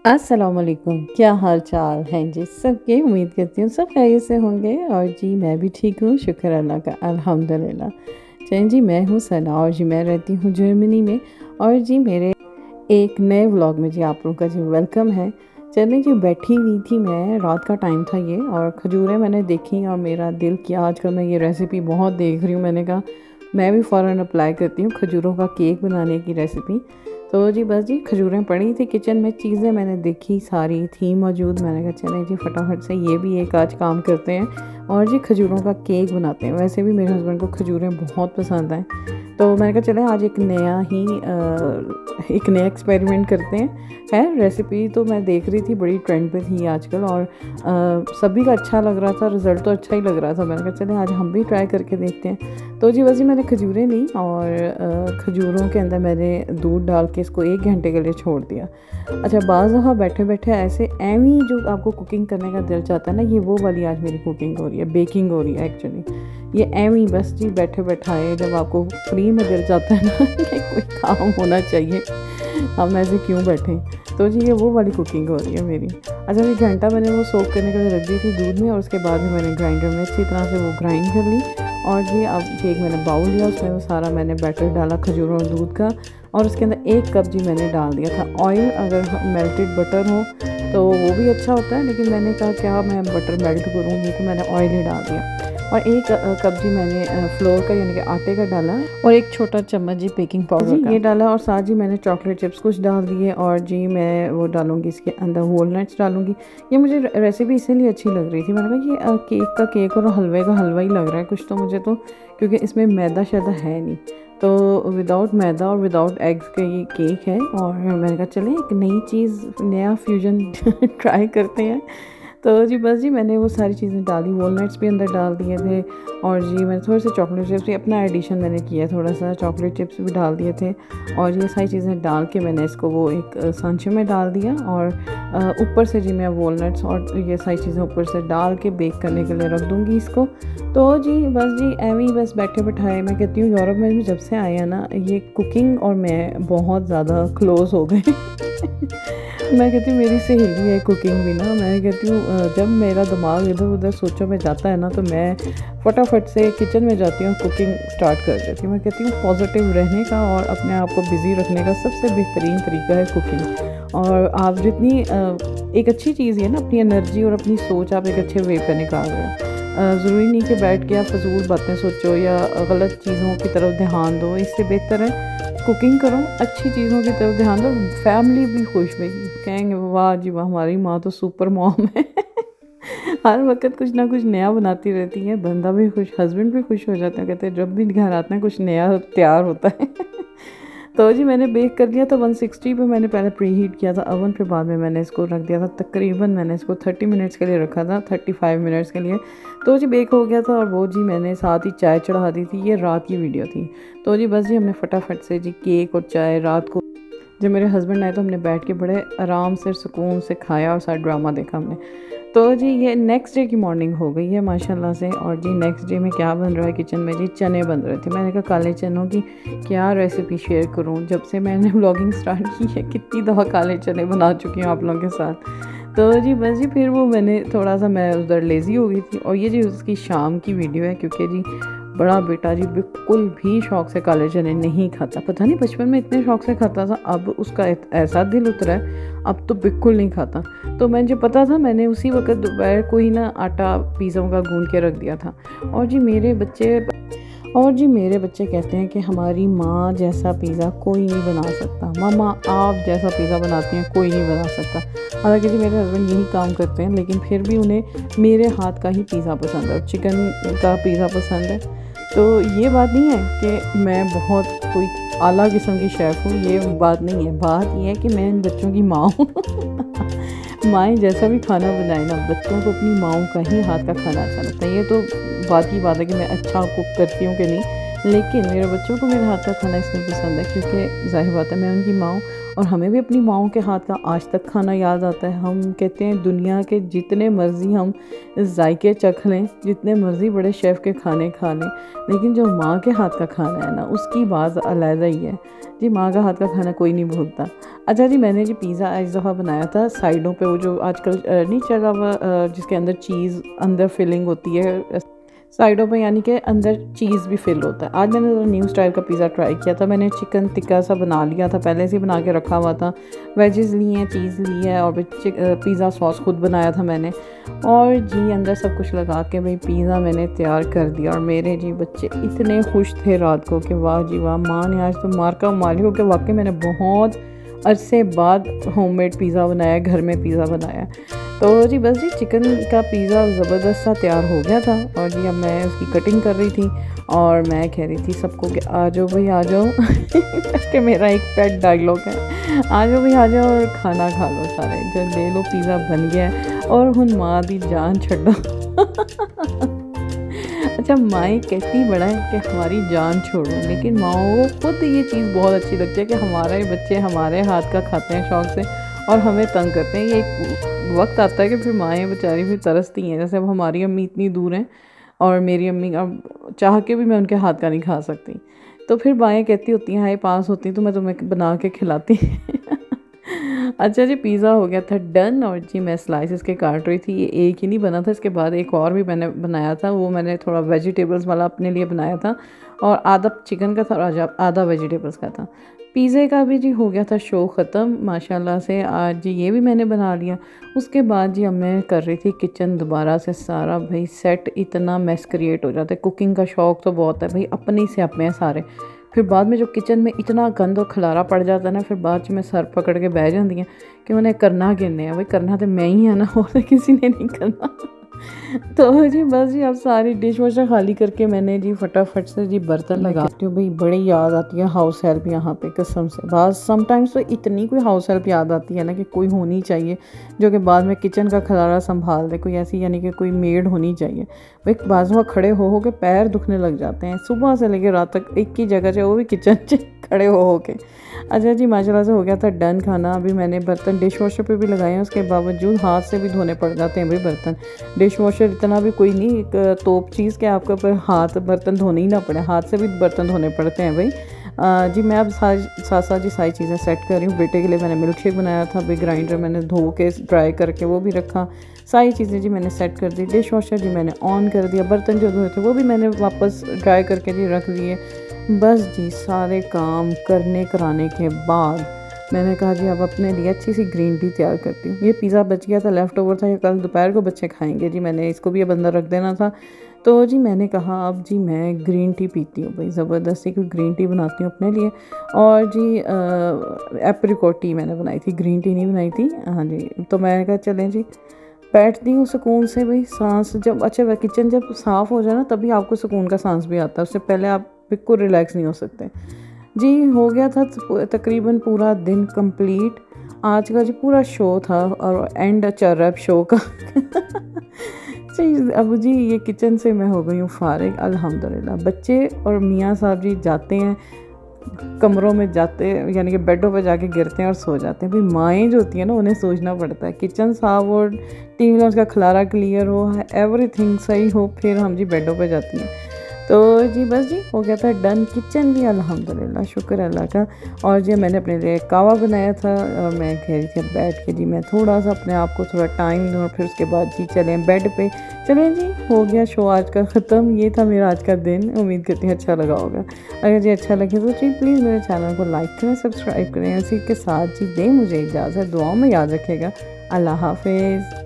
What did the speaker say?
अस्सलामुअलैकुम, क्या हाल चाल हैं जी सबके। उम्मीद करती हूँ सब खैरियत से होंगे और जी मैं भी ठीक हूँ, शुक्र अल्लाह का, अल्हम्दुलिल्लाह। चलें जी, मैं हूँ सना और जी मैं रहती हूँ जर्मनी में। और जी मेरे एक नए व्लॉग में जी आप लोगों का जी वेलकम है। चलें जी, बैठी हुई थी मैं, रात का टाइम था ये, और खजूरें मैंने देखी और मेरा दिल किया, आजकल मैं ये रेसिपी बहुत देख रही हूँ, मैंने कहा मैं भी फ़ौरन अप्लाई करती हूँ खजूरों का केक बनाने की रेसिपी। तो जी बस जी खजूरें पड़ी थी किचन में, चीज़ें मैंने देखी सारी थी मौजूद, मैंने कहा चलें जी फटाफट से ये भी एक आज काम करते हैं और जी खजूरों का केक बनाते हैं। वैसे भी मेरे हस्बैंड को खजूरें बहुत पसंद हैं, तो मैंने कहा चले आज एक नया एक्सपेरिमेंट करते हैं। खैर रेसिपी तो मैं देख रही थी, बड़ी ट्रेंड पे थी आजकल और सभी का अच्छा लग रहा था, रिज़ल्ट तो अच्छा ही लग रहा था। मैंने कहा चले आज हम भी ट्राई करके देखते हैं। तो जी बस जी मैंने खजूरें ली और खजूरों के अंदर मैंने दूध डाल के इसको 1 घंटे के लिए छोड़ दिया। अच्छा, बाज़ दफ़ा बैठे बैठे ऐसे एवं जो आपको कुकिंग करने का दिल चाहता है ना, ये वो वाली आज मेरी कुकिंग हो रही है, बेकिंग हो रही है एक्चुअली। ये एवं बस जी बैठे बैठाए जब आपको फ्री में दिल चाहता है ना कि कोई काम होना चाहिए, हम ऐसे क्यों बैठें, तो जी ये वो वाली कुकिंग हो रही है मेरी। अच्छा, 1 घंटा मैंने वो सोक करने के लिए रख दी थी दूध में और उसके बाद में मैंने ग्राइंडर में अच्छी तरह से वो ग्राइंड कर ली। और जी अब जी एक मैंने बाउल लिया, उसमें वो सारा मैंने बैटर डाला खजूरों और दूध का, और उसके अंदर 1 कप जी मैंने डाल दिया था ऑयल। अगर मेल्टेड बटर हो तो वो भी अच्छा होता है, लेकिन मैंने कहा क्या मैं बटर मेल्ट करूँगी, तो मैंने ऑयल ही डाल दिया। और 1 कप जी मैंने फ्लोर का यानी कि आटे का डाला, और 1 छोटा चम्मच जी बेकिंग पाउडर का ये डाला, और साथ जी मैंने चॉकलेट चिप्स कुछ डाल दिए। और जी मैं वो डालूँगी इसके अंदर वॉलनट्स डालूँगी। ये मुझे रेसिपी इसीलिए अच्छी लग रही थी, मैंने कहा ये केक का केक और हलवे का हलवा ही लग रहा है कुछ तो मुझे, तो क्योंकि इसमें मैदा शैदा है नहीं, तो विदाउट मैदा और विदाउट एग्स का ये केक है। और मैंने कहा चलें एक नई चीज़, नया फ्यूजन ट्राई करते हैं। तो जी बस जी मैंने वो सारी चीज़ें डाली, वॉलनट्स भी अंदर डाल दिए थे, और जी मैंने थोड़े से चॉकलेट चिप्स भी अपना एडिशन मैंने किया, थोड़ा सा चॉकलेट चिप्स भी डाल दिए थे। और ये सारी चीज़ें डाल के मैंने इसको वो एक सांचे में डाल दिया, और ऊपर से जी मैं वॉलनट्स और ये सारी चीज़ें ऊपर से डाल के बेक करने के लिए रख दूँगी इसको। तो जी बस जी एवं ही बस बैठे बैठाए, मैं कहती हूँ यूरोप में भी जब से आए हैं ना, ये कुकिंग और मैं बहुत ज़्यादा क्लोज़ हो गए। मैं कहती हूँ मेरी सहेली है कुकिंग भी ना, मैं कहती हूँ जब मेरा दिमाग इधर उधर सोचों में जाता है ना, तो मैं फटाफट से किचन में जाती हूँ, कुकिंग स्टार्ट कर देती हूँ। मैं कहती हूँ पॉजिटिव रहने का और अपने आप को बिज़ी रखने का सबसे बेहतरीन तरीका है कुकिंग। और आप जितनी एक अच्छी चीज़ है ना, अपनी एनर्जी और अपनी सोच आप एक अच्छे वे पर निकाल रहे हो। ज़रूरी नहीं कि बैठ के आप फजूल बातें सोचो या गलत चीज़ों की तरफ ध्यान दो, इससे बेहतर है कुकिंग करो, अच्छी चीज़ों की तरफ ध्यान दो, फैमिली भी खुश, भाई कहेंगे वाह जी वाह हमारी माँ तो सुपर मॉम है। हर वक्त कुछ ना कुछ नया बनाती रहती है, बंदा भी खुश, हस्बैंड भी खुश हो जाते हैं, कहते हैं जब भी घर आते हैं कुछ नया तैयार होता है। तो जी मैंने बेक कर लिया था 160 पे, मैंने पहले प्री हीट किया था अवन पे, बाद में मैंने इसको रख दिया था, तकरीबन मैंने इसको 30 मिनट्स के लिए रखा था, 35 मिनट्स के लिए। तो जी बेक हो गया था, और वो जी मैंने साथ ही चाय चढ़ा दी थी, ये रात की वीडियो थी। तो जी बस जी हमने फटाफट से जी केक और चाय रात को, जब मेरे हस्बैंड आए तो हमने बैठ के बड़े आराम से सुकून से खाया और सारा ड्रामा देखा हमने। तो जी ये नेक्स्ट डे की मॉर्निंग हो गई है माशाल्लाह से। और जी नेक्स्ट डे में क्या बन रहा है किचन में, जी चने बन रहे थे। मैंने कहा काले चनों की क्या रेसिपी शेयर करूं, जब से मैंने व्लॉगिंग स्टार्ट की है कितनी दफ़ा काले चने बना चुकी हूँ आप लोगों के साथ। तो जी बस जी फिर वो मैंने थोड़ा सा मैं उधर लेज़ी हो गई थी। और ये जी उसकी शाम की वीडियो है, क्योंकि जी बड़ा बेटा जी बिल्कुल भी शौक़ से काले चने नहीं खाता, पता नहीं बचपन में इतने शौक़ से खाता था, अब उसका ऐसा दिल उतरा है अब तो बिल्कुल नहीं खाता। तो मुझे पता था, मैंने उसी वक्त दोपहर को ही ना आटा पिज़्ज़ों का गूंद के रख दिया था। और जी मेरे बच्चे कहते हैं कि हमारी माँ जैसा पिज़्ज़ा कोई नहीं बना सकता, मामा आप जैसा पिज़्ज़ा बनाती हैं कोई नहीं बना सकता। हालांकि जी मेरे हस्बैंड यही काम करते हैं, लेकिन फिर भी उन्हें मेरे हाथ का ही पिज़्ज़ा पसंद है, चिकन का पिज़्ज़ा पसंद है। तो ये बात नहीं है कि मैं बहुत कोई आला किस्म की शेफ़ हूँ, ये बात नहीं है, बात ये है कि मैं इन बच्चों की माँ हूँ। माएँ जैसा भी खाना बनाए ना, बच्चों को अपनी माँओं का ही हाथ का खाना अच्छा लगता है। ये तो बात की बात है कि मैं अच्छा कुक करती हूँ कि नहीं, लेकिन मेरे बच्चों को मेरे हाथ का खाना इसलिए पसंद है क्योंकि ज़ाहिर बात है मैं उनकी माँ हूँ। और हमें भी अपनी माँओं के हाथ का आज तक खाना याद आता है। हम कहते हैं दुनिया के जितने मर्ज़ी हम जायके चख लें, जितने मर्ज़ी बड़े शेफ़ के खाने खा लें, लेकिन जो माँ के हाथ का खाना है ना, उसकी बात अलग ही है जी। माँ का हाथ का खाना कोई नहीं भूलता। अच्छा जी, मैंने जी पिज़्ज़ा इस दफ़ा बनाया था साइडों पे वो जो आजकल नहीं चला हुआ जिसके अंदर चीज़ अंदर फिलिंग होती है साइडों पे, यानी कि अंदर चीज़ भी फिल होता है। आज मैंने न्यू स्टाइल का पिज़्ज़ा ट्राई किया था। मैंने चिकन टिक्का सा बना लिया था, पहले से ही बना के रखा हुआ था। वेजेस ली हैं, चीज़ ली है, और पिज़्ज़ा सॉस खुद बनाया था मैंने, और जी अंदर सब कुछ लगा के भाई पिज़्ज़ा मैंने तैयार कर दिया। और मेरे जी बच्चे इतने खुश थे रात को कि वाह जी वाह, माँ ने आज तो मार का मालिक हो कि वाकई मैंने बहुत अरसे बाद होममेड पिज़्ज़ा बनाया, घर में पिज़्ज़ा बनाया। तो जी बस जी चिकन का पिज़्ज़ा ज़बरदस्त सा तैयार हो गया था, और जी अब मैं उसकी कटिंग कर रही थी और मैं कह रही थी सबको कि आ जाओ भाई आ जाओ कि मेरा एक पेट डायलॉग है, आ जाओ भाई आ जाओ और खाना खा लो सारे, जो ले लो पिज़्ज़ा बन गया है और हुन माँ दी जान छड्डो। अच्छा, माएँ कहती बड़ा है कि हमारी जान छोड़ो, लेकिन माओं को खुद ये चीज़ बहुत अच्छी लगती है कि हमारे बच्चे हमारे हाथ का खाते हैं शौक़ से और हमें तंग करते हैं। ये एक वक्त आता है कि फिर माएँ बेचारी फिर तरसती हैं। जैसे अब हमारी अम्मी इतनी दूर हैं और मेरी अम्मी अब चाह के भी मैं उनके हाथ का नहीं खा सकती, तो फिर माएँ कहती होती हैं हाय पास होती तो मैं तुम्हें बना के खिलाती। अच्छा जी, पिज़्ज़ा हो गया था डन, और जी मैं स्लाइसेस के काट रही थी। ये एक ही नहीं बना था, इसके बाद एक और भी मैंने बनाया था, वो मैंने थोड़ा वेजिटेबल्स वाला अपने लिए बनाया था, और आधा चिकन का था और आधा वेजिटेबल्स का था। पिज़्ज़े का भी जी हो गया था शो ख़त्म माशाल्लाह से। आज जी ये भी मैंने बना लिया। उसके बाद जी अब मैं कर रही थी किचन दोबारा से सारा भाई सेट, इतना मेस क्रिएट हो जाता है। कुकिंग का शौक़ तो बहुत है भाई, अपने ही से अपने हैं सारे। फिर बाद में जो किचन में इतना गंद और खलारा पड़ जाता है ना, फिर बाद में सर पकड़ के बह जाती हैं कि उन्हें करना किन्ने है भाई, करना तो मैं ही है ना, और किसी ने नहीं करना। तो जी बस जी अब सारी डिश वॉशर खाली करके मैंने जी फटाफट से जी बर्तन लगाती हूँ। भाई बड़ी याद आती है हाउस हेल्प यहाँ पे कसम से। बस समटाइम्स तो इतनी कोई हाउस हेल्प याद आती है ना कि कोई होनी चाहिए जो कि बाद में किचन का खलारा संभाल दे, कोई ऐसी यानी कि कोई मेड होनी चाहिए। भाई बाजुआ खड़े हो के पैर दुखने लग जाते हैं सुबह से लेकर रात तक एक ही जगह से, वो भी किचन से खड़े हो के। अच्छा जी माशाल्लाह से हो गया था डन खाना। अभी मैंने बर्तन डिश वॉशर पे भी लगाए हैं, उसके बावजूद हाथ से भी धोने पड़ जाते हैं भाई बर्तन। डिश वॉशर इतना भी कोई नहीं एक तोप चीज़ के आपके ऊपर हाथ बर्तन धोने ही ना पड़े, हाथ से भी बर्तन धोने पड़ते हैं भाई। जी मैं अब साथ साथ जी सारी चीज़ें सेट कर रही हूँ। बेटे के लिए मैंने मिल्क शेक बनाया था, अभी ग्राइंडर मैंने धो के ड्राई करके वो भी रखा। सारी चीज़ें जी मैंने सेट कर दी। डिश वॉशर जी मैंने ऑन कर दिया, बर्तन जो धोए थे वो भी मैंने वापस ड्राई करके जी रख दिए। बस जी सारे काम करने कराने के बाद मैंने कहा जी अब अपने लिए अच्छी सी ग्रीन टी तैयार करती हूँ। ये पिज़्ज़ा बच गया था, लेफ़्ट ओवर था, ये कल दोपहर को बच्चे खाएंगे जी, मैंने इसको भी अब अंदर रख देना था। तो जी मैंने कहा अब जी मैं ग्रीन टी पीती हूँ भाई, ज़बरदस्ती कोई ग्रीन टी बनाती हूँ अपने लिए। और जी एप्रिकॉट टी मैंने बनाई थी, ग्रीन टी नहीं बनाई थी। हाँ जी, तो मैंने कहा चलें जी बैठती हूँ सुकून से भाई। सांस जब अच्छा किचन जब साफ़ हो जाए ना तभी आपको सुकून का सांस भी आता है, उससे पहले आप बिल्कुल रिलैक्स नहीं हो सकते। जी हो गया था तकरीबन पूरा दिन कंप्लीट। आज का जी पूरा शो था और एंड चल रहा है शो का। जी अब जी ये किचन से मैं हो गई हूँ फारिग अल्हम्दुलिल्लाह। बच्चे और मियाँ साहब जी जाते हैं कमरों में, जाते यानी कि बेडों पे जाके गिरते हैं और सो जाते हैं। भाई माएँ जो होती हैं ना उन्हें सोचना पड़ता है, किचन साफ हो, टीवी में उसका खलारा क्लियर हो, एवरीथिंग सही हो, फिर हम जी बेडों पे जाती हैं। तो जी बस जी हो गया था डन किचन भी अल्हम्दुलिल्लाह, शुक्र अल्लाह का। और जी मैंने अपने लिए कावा बनाया था और मैं कह रही थी बैठ के जी मैं थोड़ा सा अपने आप को थोड़ा टाइम दूँ, और फिर उसके बाद जी चलें बेड पे। चलें जी हो गया शो आज का ख़त्म। ये था मेरा आज का दिन, उम्मीद करती हूँ अच्छा लगा होगा। अगर जी अच्छा लगे तो जी प्लीज़ मेरे चैनल को लाइक करें, सब्सक्राइब करें। इसी के साथ जी दें मुझे इजाज़त, दुआओं में याद रखेगा। अल्लाह हाफिज़।